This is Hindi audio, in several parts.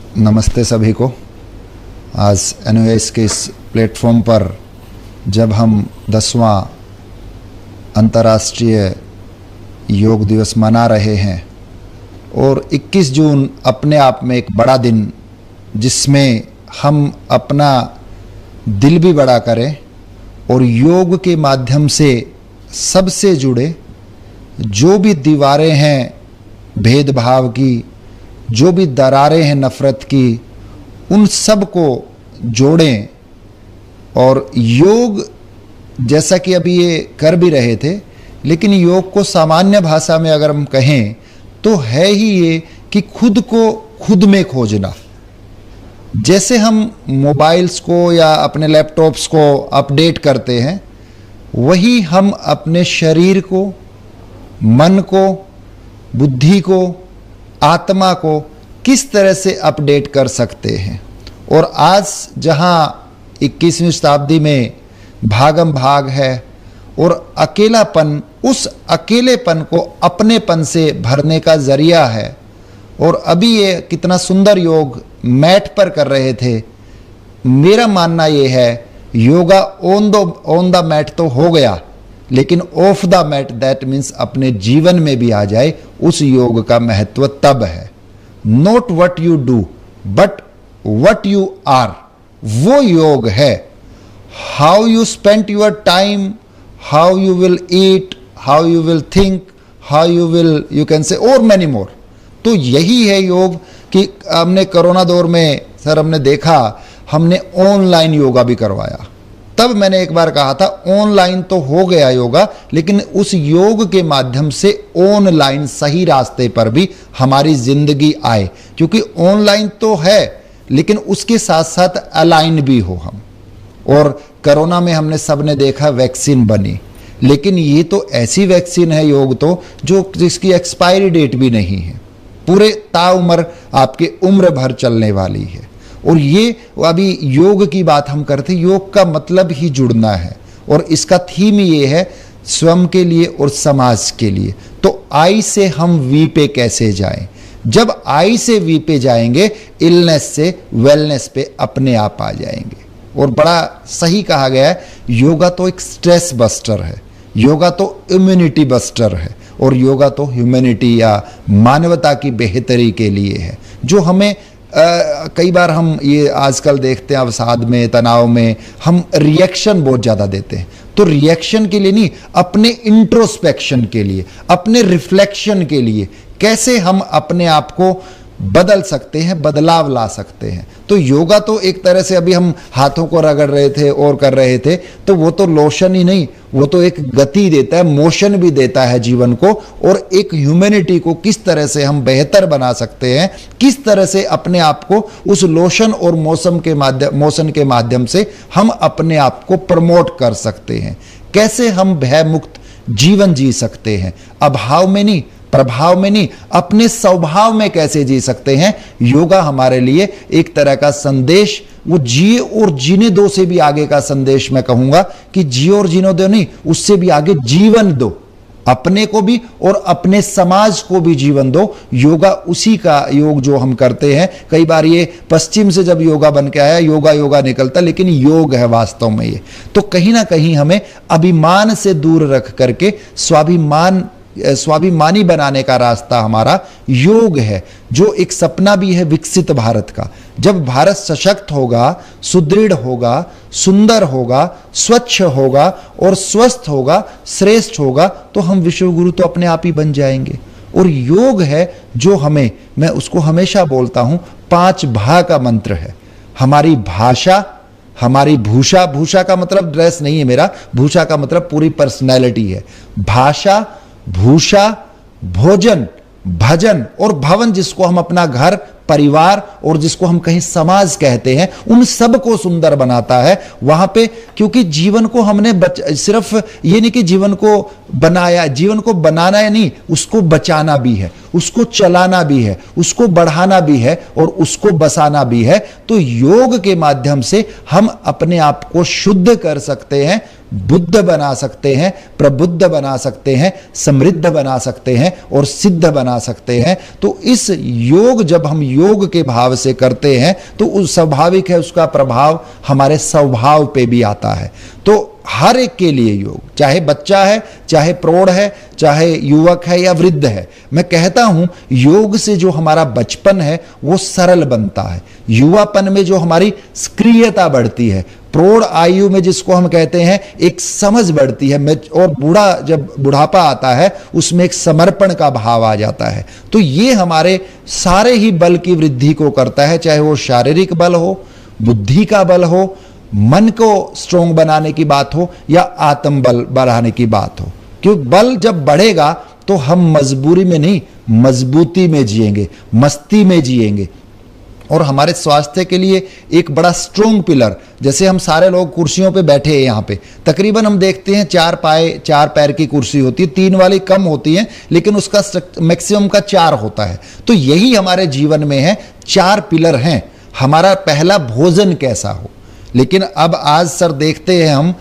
नमस्ते सभी को। आज NOS के इस प्लेटफॉर्म पर जब हम 10वां अंतर्राष्ट्रीय योग दिवस मना रहे हैं और 21 जून अपने आप में एक बड़ा दिन जिसमें हम अपना दिल भी बड़ा करें और योग के माध्यम से सबसे जुड़े, जो भी दीवारें हैं भेदभाव की, जो भी दरारें हैं नफ़रत की, उन सब को जोड़ें। और योग जैसा कि अभी ये कर भी रहे थे, लेकिन योग को सामान्य भाषा में अगर हम कहें तो है ही ये कि खुद को खुद में खोजना। जैसे हम मोबाइल्स को या अपने लैपटॉप्स को अपडेट करते हैं, वही हम अपने शरीर को, मन को, बुद्धि को, आत्मा को किस तरह से अपडेट कर सकते हैं। और आज जहां 21वीं शताब्दी में भागम भाग है और अकेलापन, उस अकेलेपन को अपनेपन से भरने का जरिया है। और अभी ये कितना सुंदर योग मैट पर कर रहे थे। मेरा मानना ये है, योगा ऑन द मैट तो हो गया, लेकिन of the mat that means अपने जीवन में भी आ जाए, उस योग का महत्व तब है। Not what you do but what you are, वो योग है। How you spend your time, how you will eat, how you will think, how you will, you can say और मैनी मोर। तो यही है योग कि हमने कोरोना दौर में सर हमने देखा, हमने ऑनलाइन योगा भी करवाया। तब मैंने एक बार कहा था ऑनलाइन तो हो गया योगा, लेकिन उस योग के माध्यम से ऑनलाइन सही रास्ते पर भी हमारी जिंदगी आए। क्योंकि ऑनलाइन तो है, लेकिन उसके साथ साथ अलाइन भी हो हम। और कोरोना में हमने सबने देखा वैक्सीन बनी, लेकिन ये तो ऐसी वैक्सीन है योग तो, जो जिसकी एक्सपायरी डेट भी नहीं है, पूरे ताउम्र आपके उम्र भर चलने वाली है। और ये अभी योग की बात हम करते, योग का मतलब ही जुड़ना है और इसका थीम ये है स्वयं के लिए और समाज के लिए। तो आई से हम वी पे कैसे जाएं? जब आई से वी पे जाएंगे, इलनेस से वेलनेस पे अपने आप आ जाएंगे। और बड़ा सही कहा गया है, योगा तो एक स्ट्रेस बस्टर है, योगा तो इम्यूनिटी बस्टर है, और योगा तो ह्यूमैनिटी या मानवता की बेहतरी के लिए है। जो हमें कई बार हम ये आजकल देखते हैं अवसाद में, तनाव में हम रिएक्शन बहुत ज़्यादा देते हैं। तो रिएक्शन के लिए नहीं, अपने इंट्रोस्पेक्शन के लिए, अपने रिफ्लेक्शन के लिए कैसे हम अपने आप को बदल सकते हैं, बदलाव ला सकते हैं। तो योगा तो एक तरह से अभी हम हाथों को रगड़ रहे थे और कर रहे थे, तो वो तो लोशन ही नहीं, वो तो एक गति देता है, मोशन भी देता है जीवन को। और एक ह्यूमैनिटी को किस तरह से हम बेहतर बना सकते हैं, किस तरह से अपने आप को उस लोशन और मोशन के माध्यम से हम अपने आप को प्रमोट कर सकते हैं, कैसे हम भय मुक्त जीवन जी सकते हैं, अभाव में नहीं, प्रभाव में नहीं, अपने स्वभाव में कैसे जी सकते हैं। योगा हमारे लिए एक तरह का संदेश, वो जिए और जीने दो से भी आगे का संदेश मैं कहूंगा कि जियो और जीने दो नहीं, उससे भी आगे जीवन दो, अपने को भी और अपने समाज को भी जीवन दो। योगा उसी का योग जो हम करते हैं। कई बार ये पश्चिम से जब योगा बन के आया, योगा योगा निकलता, लेकिन योग है वास्तव में ये। तो कहीं ना कहीं हमें अभिमान से दूर रख करके स्वाभिमानी बनाने का रास्ता हमारा योग है, जो एक सपना भी है विकसित भारत का। जब भारत सशक्त होगा, सुदृढ़ होगा, सुंदर होगा, स्वच्छ होगा और स्वस्थ होगा, श्रेष्ठ होगा, तो हम विश्वगुरु तो अपने आप ही बन जाएंगे। और योग है जो हमें, मैं उसको हमेशा बोलता हूं, 5 भा का मंत्र है। हमारी भाषा, हमारी भूषा, भूषा का मतलब ड्रेस नहीं है मेरा, भूषा का मतलब पूरी पर्सनैलिटी है। भाषा, भूषा, भोजन, भजन और भवन, जिसको हम अपना घर, परिवार और जिसको हम कहीं समाज कहते हैं, उन सब को सुंदर बनाता है वहां पे। क्योंकि जीवन को हमने सिर्फ ये नहीं कि जीवन को बनाया, जीवन को बनाना है नहीं, उसको बचाना भी है, उसको चलाना भी है, उसको बढ़ाना भी है और उसको बसाना भी है। तो योग के माध्यम से हम अपने आप को शुद्ध कर सकते हैं, बुद्ध बना सकते हैं, प्रबुद्ध बना सकते हैं, समृद्ध बना सकते हैं और सिद्ध बना सकते हैं। तो इस योग जब हम योग के भाव से करते हैं तो उस स्वाभाविक है उसका प्रभाव हमारे स्वभाव पे भी आता है। तो हर एक के लिए योग, चाहे बच्चा है, चाहे प्रौढ़ है, चाहे युवक है या वृद्ध है, मैं कहता हूं योग से जो हमारा बचपन है वो सरल बनता है, युवापन में जो हमारी सक्रियता बढ़ती है, प्रौढ़ आयु में जिसको हम कहते हैं एक समझ बढ़ती है, और बूढ़ा जब बुढ़ापा आता है उसमें एक समर्पण का भाव आ जाता है। तो ये हमारे सारे ही बल की वृद्धि को करता है, चाहे वो शारीरिक बल हो, बुद्धि का बल हो, मन को स्ट्रोंग बनाने की बात हो या आत्म बल बढ़ाने की बात हो। क्योंकि बल जब बढ़ेगा तो हम मजबूरी में नहीं, मजबूती में जिएंगे, मस्ती में जिएंगे। और हमारे स्वास्थ्य के लिए एक बड़ा स्ट्रोंग पिलर, जैसे हम सारे लोग कुर्सियों पे बैठे हैं, यहाँ पे तकरीबन हम देखते हैं 4 पैर की कुर्सी होती है, 3 वाली कम होती है, लेकिन उसका मैक्सिमम का 4 होता है। तो यही हमारे जीवन में है, 4 पिलर हैं। हमारा पहला भोजन कैसा हो, लेकिन अब आज सर देखते हैं हम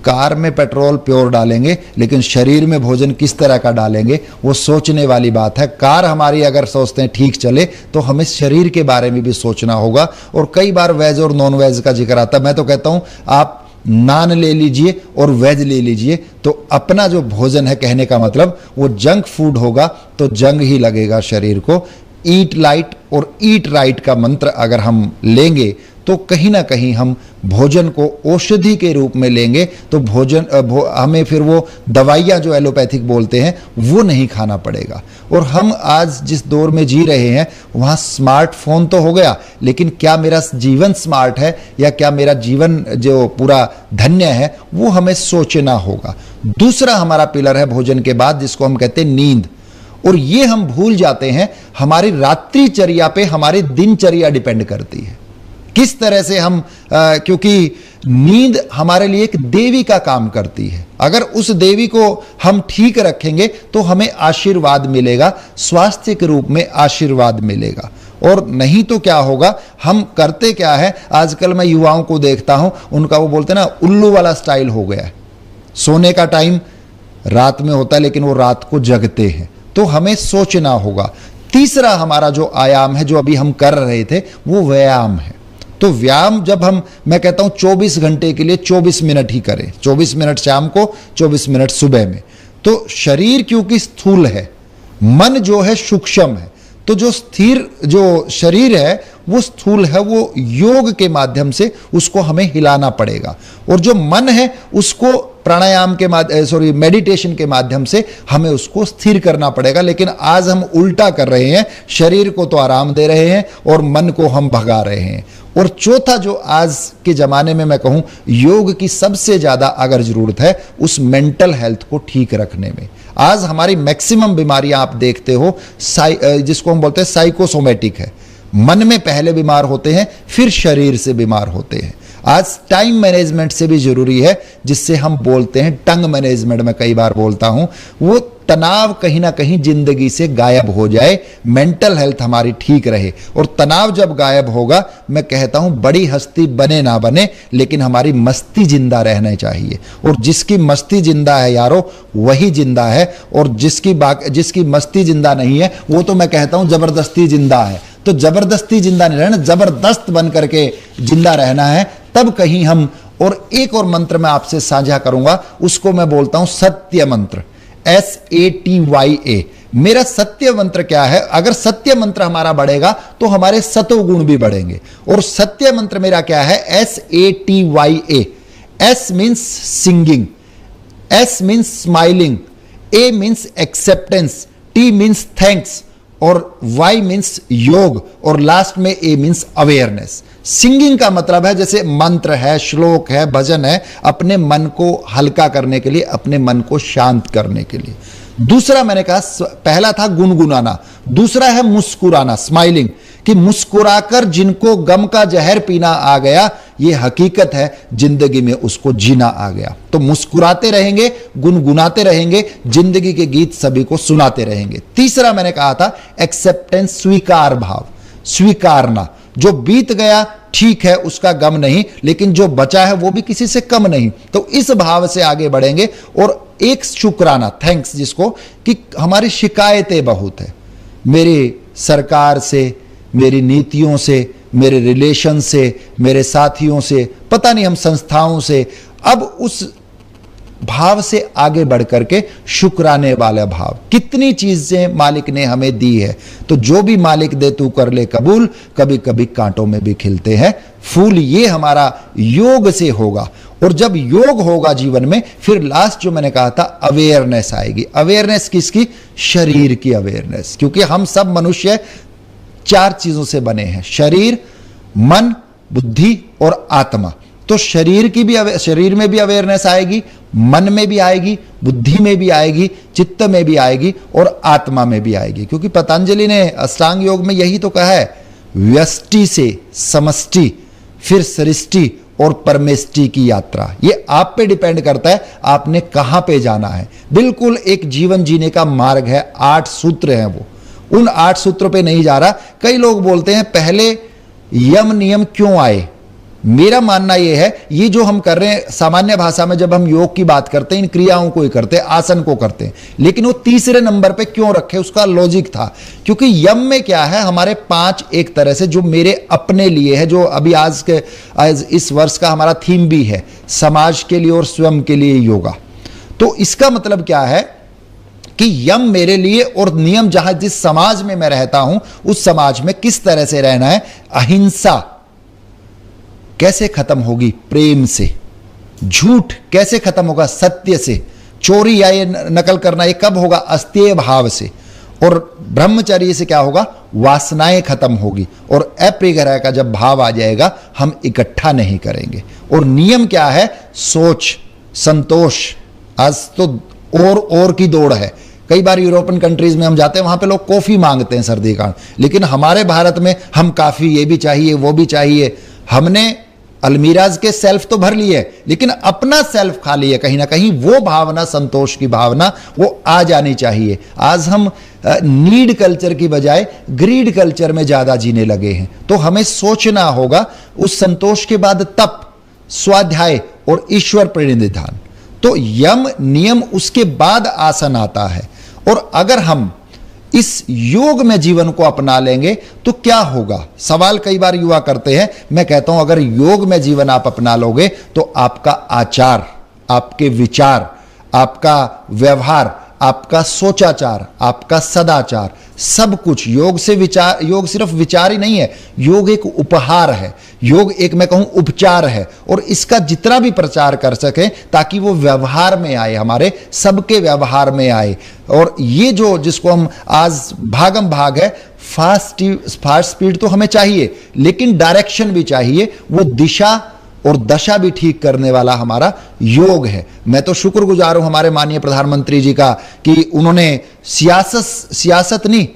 कार में पेट्रोल प्योर डालेंगे, लेकिन शरीर में भोजन किस तरह का डालेंगे वो सोचने वाली बात है। कार हमारी अगर सोचते हैं ठीक चले तो हमें शरीर के बारे में भी सोचना होगा। और कई बार वेज और नॉन वेज का जिक्र आता है, मैं तो कहता हूं आप नान ले लीजिए और वेज ले लीजिए, तो अपना जो भोजन है, कहने का मतलब वो जंक फूड होगा तो जंग ही लगेगा शरीर को। ईट लाइट और ईट राइट का मंत्र अगर हम लेंगे तो कहीं ना कहीं हम भोजन को औषधि के रूप में लेंगे, तो हमें फिर वो दवाइयाँ जो एलोपैथिक बोलते हैं वो नहीं खाना पड़ेगा। और हम आज जिस दौर में जी रहे हैं वहाँ स्मार्टफोन तो हो गया, लेकिन क्या मेरा जीवन स्मार्ट है या क्या मेरा जीवन जो पूरा धन्य है, वो हमें सोचना होगा। दूसरा हमारा पिलर है भोजन के बाद, जिसको हम कहते हैं नींद। और ये हम भूल जाते हैं, हमारी रात्रिचर्या पे हमारी दिनचर्या डिपेंड करती है किस तरह से हम क्योंकि नींद हमारे लिए एक देवी का काम करती है। अगर उस देवी को हम ठीक रखेंगे तो हमें आशीर्वाद मिलेगा, स्वास्थ्य के रूप में आशीर्वाद मिलेगा। और नहीं तो क्या होगा, हम करते क्या है, आजकल मैं युवाओं को देखता हूं, उनका वो बोलते हैं ना उल्लू वाला स्टाइल हो गया है। सोने का टाइम रात में होता है लेकिन वो रात को जगते हैं। तो हमें सोचना होगा। तीसरा हमारा जो आयाम है, जो अभी हम कर रहे थे, वो व्यायाम है। तो व्यायाम जब मैं कहता हूं 24 घंटे के लिए 24 मिनट ही करें, 24 मिनट शाम को, 24 मिनट सुबह में। तो शरीर क्योंकि स्थूल है, मन जो है सूक्ष्म है, तो जो स्थिर जो शरीर है वो स्थूल है, वो योग के माध्यम से उसको हमें हिलाना पड़ेगा। और जो मन है उसको प्राणायाम के मेडिटेशन के माध्यम से हमें उसको स्थिर करना पड़ेगा। लेकिन आज हम उल्टा कर रहे हैं, शरीर को तो आराम दे रहे हैं और मन को हम भगा रहे हैं। और चौथा जो आज के जमाने में मैं कहूं योग की सबसे ज्यादा अगर जरूरत है, उस मेंटल हेल्थ को ठीक रखने में। आज हमारी मैक्सिमम बीमारियां आप देखते हो जिसको हम बोलते हैं साइकोसोमेटिक है। मन में पहले बीमार होते हैं, फिर शरीर से बीमार होते हैं। आज टाइम मैनेजमेंट से भी जरूरी है, जिससे हम बोलते हैं टंग मैनेजमेंट, मैं कई बार बोलता हूं, वो तनाव कहीं ना कहीं जिंदगी से गायब हो जाए, मेंटल हेल्थ हमारी ठीक रहे। और तनाव जब गायब होगा, मैं कहता हूं बड़ी हस्ती बने ना बने, लेकिन हमारी मस्ती जिंदा रहना चाहिए। और जिसकी मस्ती जिंदा है यारो, वही जिंदा है। और जिसकी मस्ती जिंदा नहीं है, वो तो मैं कहता हूं जबरदस्ती जिंदा है। तो जबरदस्ती जिंदा नहीं रहना, जबरदस्त बन करके जिंदा रहना है, तब कहीं हम। और एक और मंत्र मैं आपसे साझा करूंगा, उसको मैं बोलता हूं सत्य मंत्र, SATYA। मेरा सत्य मंत्र क्या है? अगर सत्य मंत्र हमारा बढ़ेगा तो हमारे सतोगुण भी बढ़ेंगे। और सत्य मंत्र मेरा क्या है? SATYA। S means singing, S means smiling, A means acceptance, T means thanks और Y मीन्स योग और लास्ट में A मीन्स अवेयरनेस। सिंगिंग का मतलब है जैसे मंत्र है, श्लोक है, भजन है, अपने मन को हल्का करने के लिए, अपने मन को शांत करने के लिए। दूसरा मैंने कहा, पहला था गुनगुनाना, दूसरा है मुस्कुराना, स्माइलिंग, कि मुस्कुराकर जिनको गम का जहर पीना आ गया, ये हकीकत है, जिंदगी में उसको जीना आ गया। तो मुस्कुराते रहेंगे, गुनगुनाते रहेंगे, जिंदगी के गीत सभी को सुनाते रहेंगे। तीसरा मैंने कहा था एक्सेप्टेंस, स्वीकार भाव, स्वीकारना, जो बीत गया ठीक है, उसका गम नहीं, लेकिन जो बचा है वो भी किसी से कम नहीं। तो इस भाव से आगे बढ़ेंगे और एक शुक्राना, थैंक्स जिसको, कि हमारी शिकायतें बहुत है मेरी सरकार से, मेरी नीतियों से, मेरे रिलेशन से, मेरे साथियों से, पता नहीं हम संस्थाओं से। अब उस भाव से आगे बढ़ करके शुक्राने वाला भाव, कितनी चीजें मालिक ने हमें दी है, तो जो भी मालिक दे तू कर ले कबूल, कभी कभी कांटों में भी खिलते हैं फूल। ये हमारा योग से होगा। और जब योग होगा जीवन में, फिर लास्ट जो मैंने कहा था अवेयरनेस आएगी। अवेयरनेस किसकी? शरीर की अवेयरनेस, क्योंकि हम सब मनुष्य 4 चीजों से बने हैं, शरीर, मन, बुद्धि और आत्मा। तो शरीर में भी अवेयरनेस आएगी, मन में भी आएगी, बुद्धि में भी आएगी, चित्त में भी आएगी और आत्मा में भी आएगी। क्योंकि पतंजलि ने अष्टांग योग में यही तो कहा है, व्यष्टि से समष्टि, फिर सृष्टि और परमेष्टि की यात्रा। ये आप पे डिपेंड करता है आपने कहां पे जाना है। बिल्कुल एक जीवन जीने का मार्ग है, 8 सूत्र हैं वो, उन 8 सूत्रों पे नहीं जा रहा। कई लोग बोलते हैं पहले यम नियम क्यों आए। मेरा मानना यह है, ये जो हम कर रहे हैं सामान्य भाषा में, जब हम योग की बात करते हैं इन क्रियाओं को ही करते हैं, आसन को करते हैं, लेकिन वो तीसरे नंबर पे क्यों रखे, उसका लॉजिक था। क्योंकि यम में क्या है, हमारे 5 एक तरह से जो मेरे अपने लिए है, जो अभी आज इस वर्ष का हमारा थीम भी है, समाज के लिए और स्वयं के लिए योगा। तो इसका मतलब क्या है कि यम मेरे लिए और नियम जहां जिस समाज में मैं रहता हूं उस समाज में किस तरह से रहना है। अहिंसा कैसे खत्म होगी? प्रेम से। झूठ कैसे खत्म होगा? सत्य से। चोरी या ये नकल करना ये कब होगा? अस्तेय भाव से। और ब्रह्मचर्य से क्या होगा? वासनाएं खत्म होगी। और अप्रिग्रह का जब भाव आ जाएगा हम इकट्ठा नहीं करेंगे। और नियम क्या है? सोच, संतोष। आज तो और की दौड़ है। कई बार यूरोपियन कंट्रीज में हम जाते हैं, वहां पे लोग कॉफी मांगते हैं सर्दी का, लेकिन हमारे भारत में हम काफी, ये भी चाहिए वो भी चाहिए। हमने अलमीराज के सेल्फ तो भर लिए, लेकिन अपना सेल्फ खाली है। कहीं ना कहीं वो भावना, संतोष की भावना, वो आ जानी चाहिए। आज हम नीड कल्चर की बजाय ग्रीड कल्चर में ज्यादा जीने लगे हैं। तो हमें सोचना होगा उस संतोष के बाद तप, स्वाध्याय और ईश्वर प्रणिधान। तो यम नियम उसके बाद आसन आता है। और अगर हम इस योग में जीवन को अपना लेंगे तो क्या होगा? सवाल कई बार युवा करते हैं। मैं कहता हूं अगर योग में जीवन आप अपना लोगे तो आपका आचार, आपके विचार, आपका व्यवहार, आपका सोचाचार, आपका सदाचार, सब कुछ योग से विचार। योग सिर्फ विचार ही नहीं है, योग एक उपहार है, योग एक मैं कहूं उपचार है। और इसका जितना भी प्रचार कर सके ताकि वो व्यवहार में आए, हमारे सबके व्यवहार में आए। और ये जो जिसको हम आज भागम भाग है, फास्ट स्पीड तो हमें चाहिए, लेकिन डायरेक्शन भी चाहिए। वो दिशा और दशा भी ठीक करने वाला हमारा योग है। मैं तो शुक्रगुजार हूं हमारे माननीय प्रधानमंत्री जी का कि उन्होंने सियासत नहीं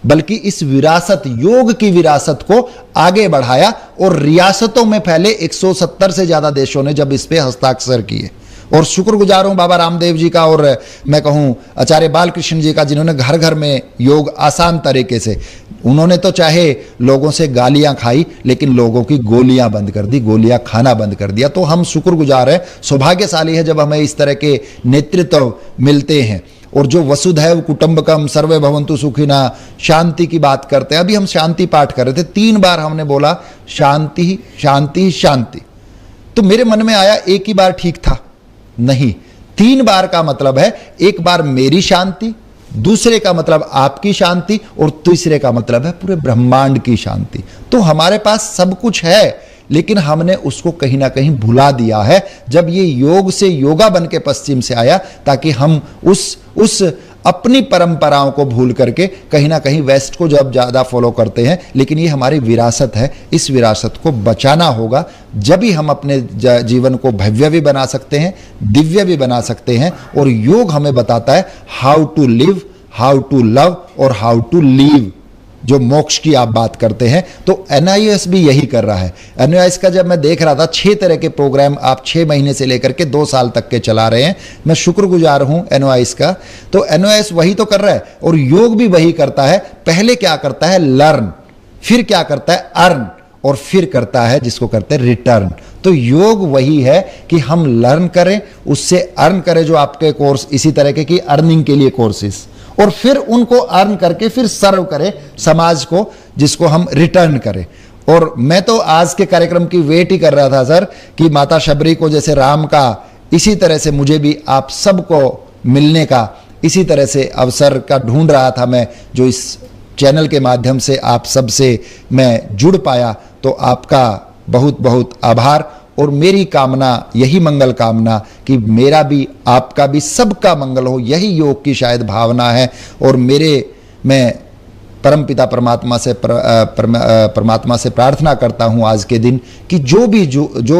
बल्कि इस विरासत, योग की विरासत को आगे बढ़ाया। और रियासतों में फैले 170 से ज्यादा देशों ने जब इस पे हस्ताक्षर किए। और शुक्रगुजार हूं बाबा रामदेव जी का, और मैं कहूं आचार्य बालकृष्ण जी का, जिन्होंने घर घर में योग आसान तरीके से, उन्होंने तो चाहे लोगों से गालियां खाई लेकिन लोगों की गोलियां बंद कर दी, गोलियां खाना बंद कर दिया। तो हम शुक्रगुजार हैं, सौभाग्यशाली है जब हमें इस तरह के नेतृत्व मिलते हैं। और जो वसुधैव कुटुंबकम सर्वे भवन्तु सुखिना, शांति की बात करते हैं। अभी हम शांति पाठ कर रहे थे, 3 बार हमने बोला शांति शांति शांति। तो मेरे मन में आया एक ही बार ठीक था, नहीं, 3 बार का मतलब है एक बार मेरी शांति, दूसरे का मतलब आपकी शांति, और तीसरे का मतलब है पूरे ब्रह्मांड की शांति। तो हमारे पास सब कुछ है, लेकिन हमने उसको कहीं ना कहीं भुला दिया है। जब ये योग से योगा बन के पश्चिम से आया, ताकि हम उस अपनी परंपराओं को भूल करके कहीं ना कहीं वेस्ट को जब ज्यादा फॉलो करते हैं। लेकिन ये हमारी विरासत है, इस विरासत को बचाना होगा। जब ही हम अपने जीवन को भव्य भी बना सकते हैं, दिव्य भी बना सकते हैं। और योग हमें बताता है how to live, how to love और हाउ टू लीव। जो मोक्ष की आप बात करते हैं, तो NIOS भी यही कर रहा है। NIOS का जब मैं देख रहा था, 6 तरह के प्रोग्राम आप 6 महीने से लेकर के 2 साल तक के चला रहे हैं। मैं शुक्रगुजार हूं NIOS का। तो NIOS वही तो कर रहा है और योग भी वही करता है। पहले क्या करता है? लर्न, फिर क्या करता है? अर्न, और फिर करता है जिसको करते हैं रिटर्न। तो योग वही है कि हम लर्न करें, उससे अर्न करें, जो आपके कोर्स इसी तरह के कि अर्निंग के लिए कोर्सेस, और फिर उनको अर्न करके फिर सर्व करें समाज को, जिसको हम रिटर्न करें। और मैं तो आज के कार्यक्रम की वेट ही कर रहा था सर कि माता शबरी को जैसे राम का, इसी तरह से मुझे भी आप सबको मिलने का इसी तरह से अवसर का ढूंढ रहा था मैं, जो इस चैनल के माध्यम से आप सबसे मैं जुड़ पाया। तो आपका बहुत बहुत आभार, और मेरी कामना, यही मंगल कामना कि मेरा भी, आपका भी, सबका मंगल हो, यही योग की शायद भावना है। और मैं परमपिता परमात्मा से प्रार्थना करता हूं आज के दिन कि जो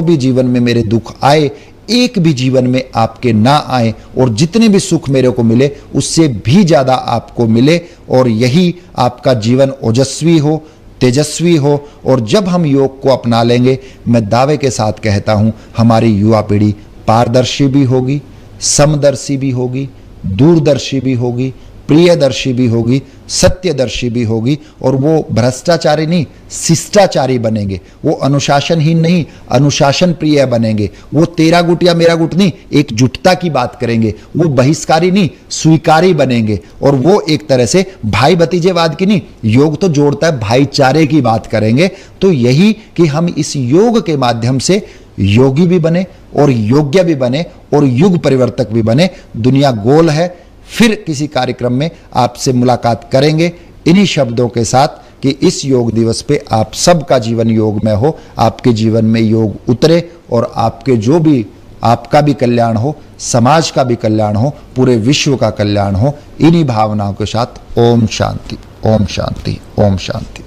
भी जीवन में मेरे दुख आए, एक भी जीवन में आपके ना आए, और जितने भी सुख मेरे को मिले उससे भी ज्यादा आपको मिले, और यही आपका जीवन ओजस्वी हो, तेजस्वी हो। और जब हम योग को अपना लेंगे, मैं दावे के साथ कहता हूं, हमारी युवा पीढ़ी पारदर्शी भी होगी, समदर्शी भी होगी, दूरदर्शी भी होगी, प्रियदर्शी भी होगी, सत्यदर्शी भी होगी, और वो भ्रष्टाचारी नहीं, शिष्टाचारी बनेंगे। वो अनुशासनहीन नहीं, अनुशासन प्रिय बनेंगे। वो तेरा गुट या मेरा गुट नहीं, एकजुटता की बात करेंगे। वो बहिष्कारी नहीं, स्वीकारी बनेंगे। और वो एक तरह से भाई भतीजेवाद की नहीं, योग तो जोड़ता है, भाईचारे की बात करेंगे। तो यही कि हम इस योग के माध्यम से योगी भी बने, और योग्य भी बने, और युग परिवर्तक भी बने। दुनिया गोल है। फिर किसी कार्यक्रम में आपसे मुलाकात करेंगे इन्हीं शब्दों के साथ कि इस योग दिवस पे आप सबका जीवन योग में हो, आपके जीवन में योग उतरे, और आपका भी कल्याण हो, समाज का भी कल्याण हो, पूरे विश्व का कल्याण हो। इन्हीं भावनाओं के साथ ओम शांति, ओम शांति, ओम शांति।